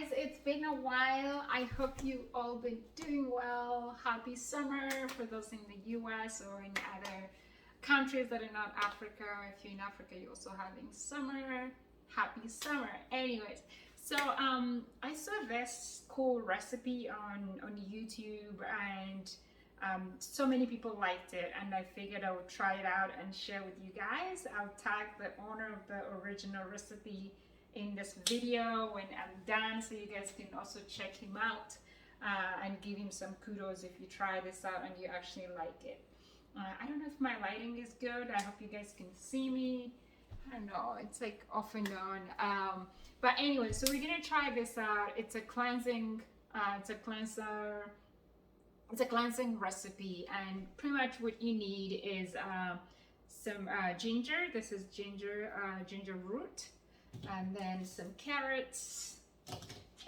guys, it's been a while. I hope you all been doing well. Happy summer for those in the US or in other countries that are not Africa. If you're in Africa, you're also having summer. Happy summer. Anyways, so I saw this cool recipe on YouTube, and so many people liked it, and I figured I would try it out and share with you guys. I'll tag the owner of the original recipe in this video when I'm done, so you guys can also check him out and give him some kudos if you try this out and you actually like it. I don't know if my lighting is good. I hope you guys can see me. I don't know, it's like off and on. But anyway, so we're gonna try this out. It's a cleansing recipe, and pretty much what you need is some ginger. This is ginger root, and then some carrots,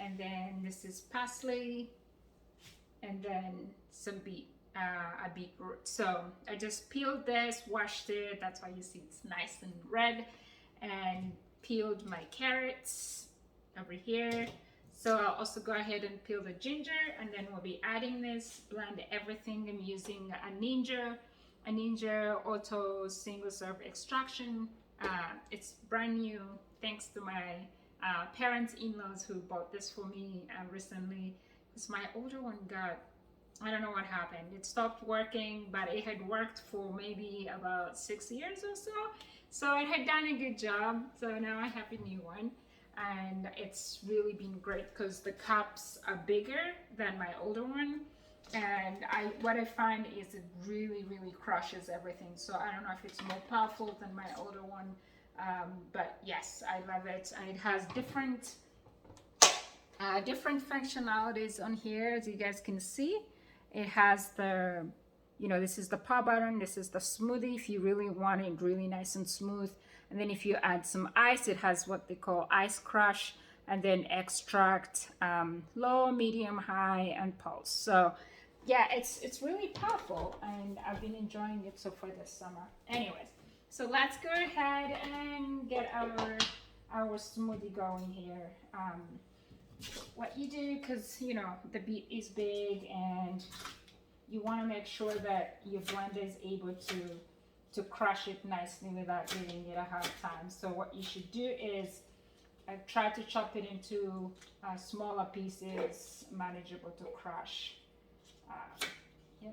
and then this is parsley, and then some a beetroot. So I just peeled this, washed it, that's why you see it's nice and red, and peeled my carrots over here. So I'll also go ahead and peel the ginger, and then we'll be adding this, blend everything. I'm using a Ninja Auto single serve extraction. It's brand new, thanks to my parents, in-laws, who bought this for me recently, because my older one got, I don't know what happened. It stopped working, but it had worked for maybe about 6 years or so. So it had done a good job. So now I have a new one, and it's really been great because the cups are bigger than my older one. And what I find is it really crushes everything. So I don't know if it's more powerful than my older one, but yes, I love it. And it has different functionalities on here, as you guys can see. It has the, this is the power button, this is the smoothie if you really want it really nice and smooth. And then if you add some ice, it has what they call ice crush, and then extract, low, medium, high, and pulse. So yeah, it's really powerful, and I've been enjoying it so far this summer. Anyways, so let's go ahead and get our smoothie going here. What you do, because the beet is big, and you want to make sure that your blender is able to crush it nicely without giving it a hard time. So what you should do is try to chop it into smaller pieces, manageable to crush.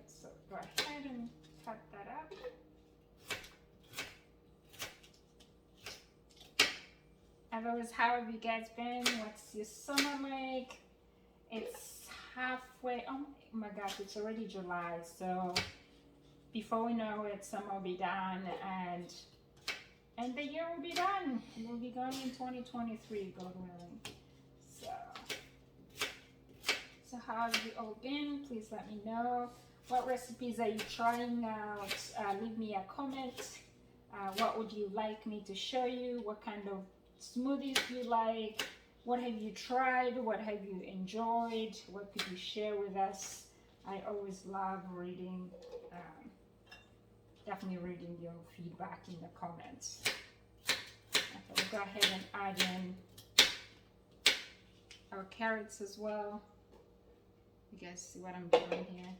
So go ahead and cut that up. Otherwise, how have you guys been? What's your summer like? It's halfway. Oh my gosh, it's already July. So before we know it, summer will be done, and the year will be done. We'll be going in 2023, God willing. So how have you all been? Please let me know. What recipes are you trying out? Leave me a comment. What would you like me to show you? What kind of smoothies do you like? What have you tried? What have you enjoyed? What could you share with us? I always love reading, definitely reading your feedback in the comments. Okay, we'll go ahead and add in our carrots as well. You guys see what I'm doing here?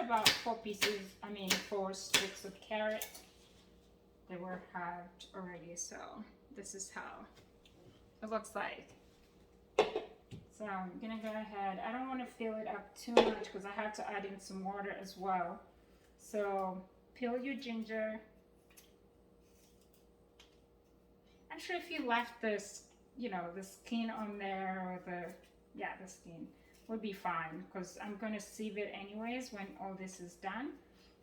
About 4 sticks of carrot. They were halved already, so this is how it looks like. So I'm gonna go ahead. I don't want to fill it up too much because I have to add in some water as well. So peel your ginger. I'm sure if you left this, the skin on there, or the skin would be fine, because I'm going to sieve it anyways when all this is done.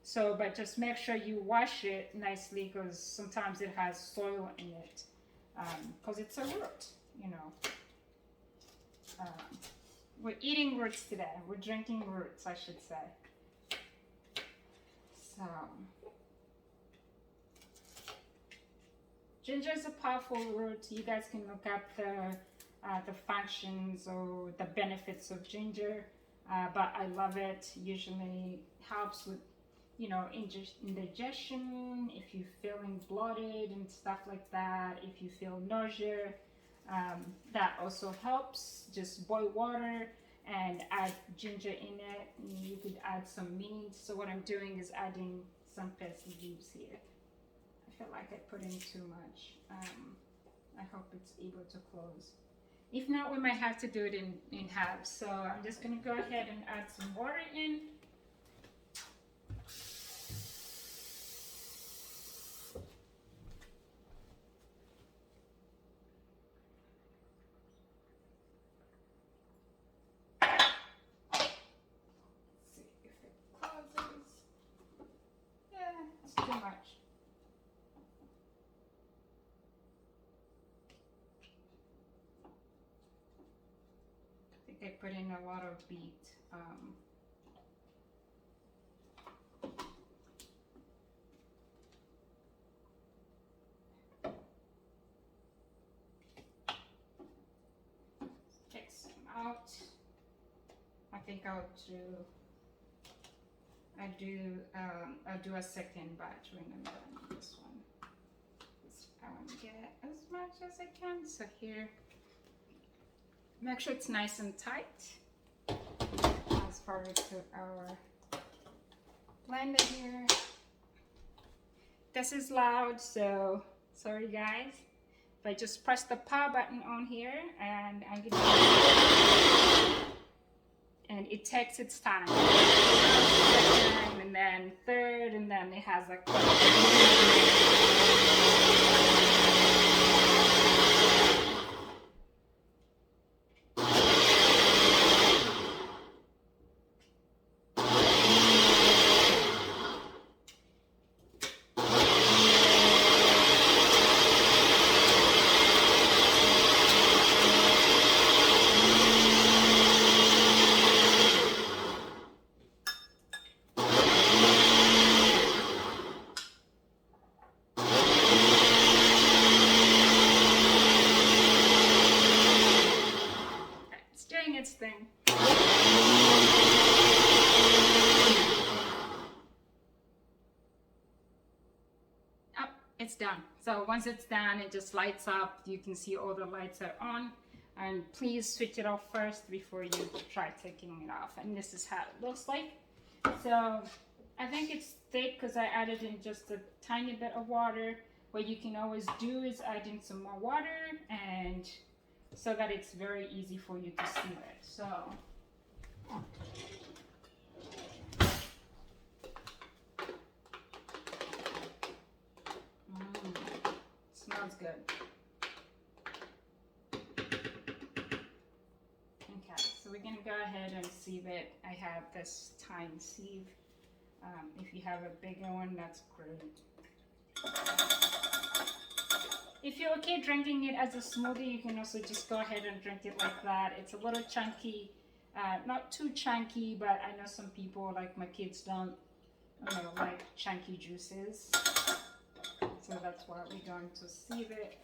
So, but just make sure you wash it nicely, because sometimes it has soil in it, because it's a root, we're eating roots today. We're drinking roots, I should say. So ginger is a powerful root. You guys can look up the functions or the benefits of ginger but I love it. Usually helps with, you know, indigestion, if you're feeling bloated and stuff like that, if you feel nausea, that also helps. Just boil water and add ginger in it. You could add some mint. So what I'm doing is adding some persil juice here. I feel like I put in too much. I hope it's able to close. If not, we might have to do it in halves. So I'm just gonna go ahead and add some water in. Too much. I think I put in a lot of beet. Take some out. I think I'll do a second batch when I'm done with this one. I want to get as much as I can. So here, make sure it's nice and tight. Fast forward to our blender here. This is loud, so sorry guys. If I just press the power button on here and I'm gonna, and it takes its time. Second, and then third, and then it has like its thing. Oh, it's done. So once it's done, it just lights up. You can see all the lights are on. And please switch it off first before you try taking it off. And this is how it looks like. So I think it's thick because I added in just a tiny bit of water. What you can always do is add in some more water, and so that it's very easy for you to see it. So smells good. Okay, so we're gonna go ahead and sieve it. I have this tiny sieve. If you have a bigger one, that's great. If you're okay drinking it as a smoothie, you can also just go ahead and drink it like that. It's a little chunky, not too chunky, but I know some people, like my kids, don't like chunky juices. So that's why we're going to sieve it.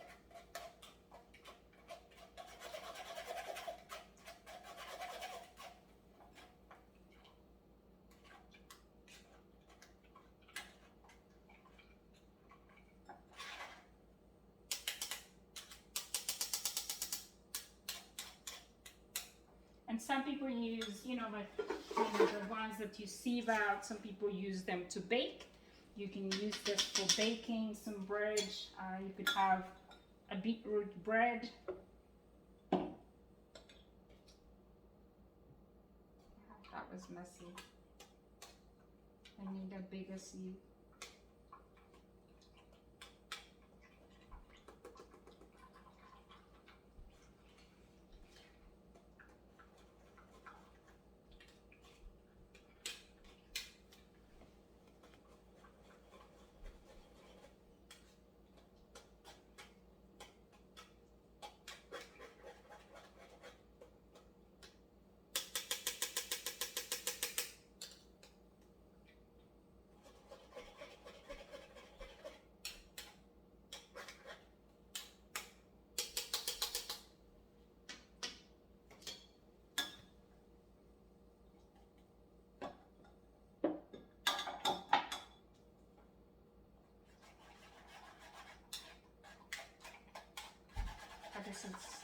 And some people use, like the ones that you sieve out, some people use them to bake. You can use this for baking some bread. You could have a beetroot bread. That was messy. I need a bigger sieve.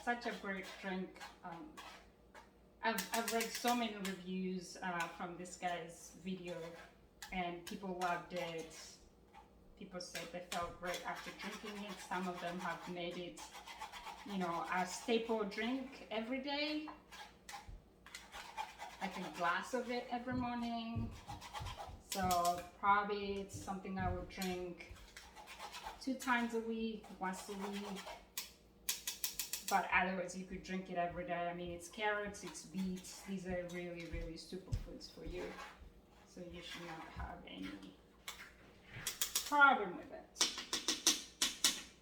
such a great drink. I've read so many reviews from this guy's video, and people loved it. People said they felt great after drinking it. Some of them have made it, you know, a staple drink every day. Like a glass of it every morning. So probably it's something I would drink 2 times a week, once a week. But otherwise you could drink it every day. I mean, it's carrots, it's beets. These are really, really superfoods for you. So you should not have any problem with it.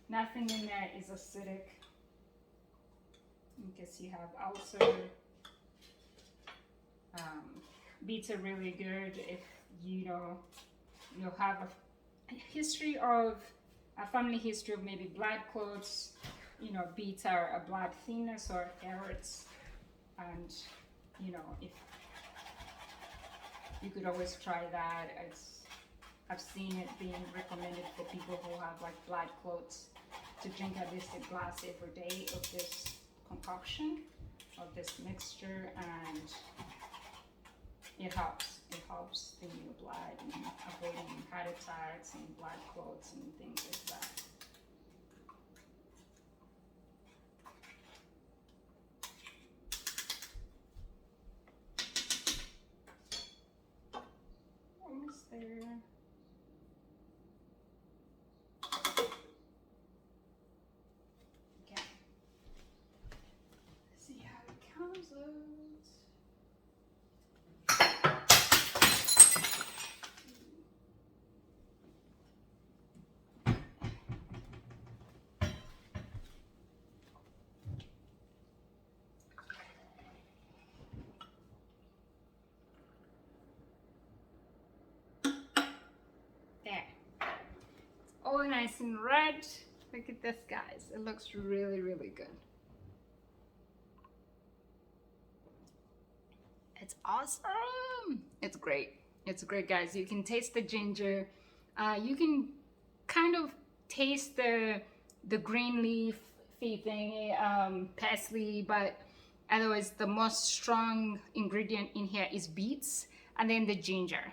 Nothing in there is acidic. In case you have ulcer. Beets are really good if you know you have a history of a family history of maybe blood clots. You know, beets are a blood thinner, so are carrots. And you know, if you could always try that. I've seen it being recommended for people who have like blood clots to drink at least a glass every day of this concoction, of this mixture, and it helps. It helps in your blood and avoiding heart attacks and blood clots and things like that. Almost there. Okay. Let's see how it comes out. All nice and red. Look at this, guys. It looks really, really good. It's awesome. It's great. It's great, guys. You can taste the ginger. You can kind of taste the green leaf thing, parsley, but otherwise the most strong ingredient in here is beets, and then the ginger.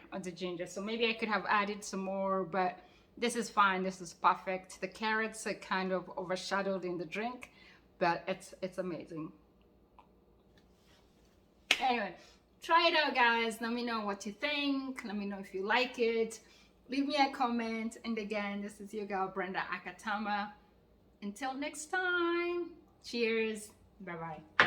So maybe I could have added some more, but this is fine. This is perfect. The carrots are kind of overshadowed in the drink, but it's amazing. Anyway, try it out, guys. Let me know what you think. Let me know if you like it. Leave me a comment. And again, this is your girl Brenda Akatama. Until next time, cheers. Bye bye.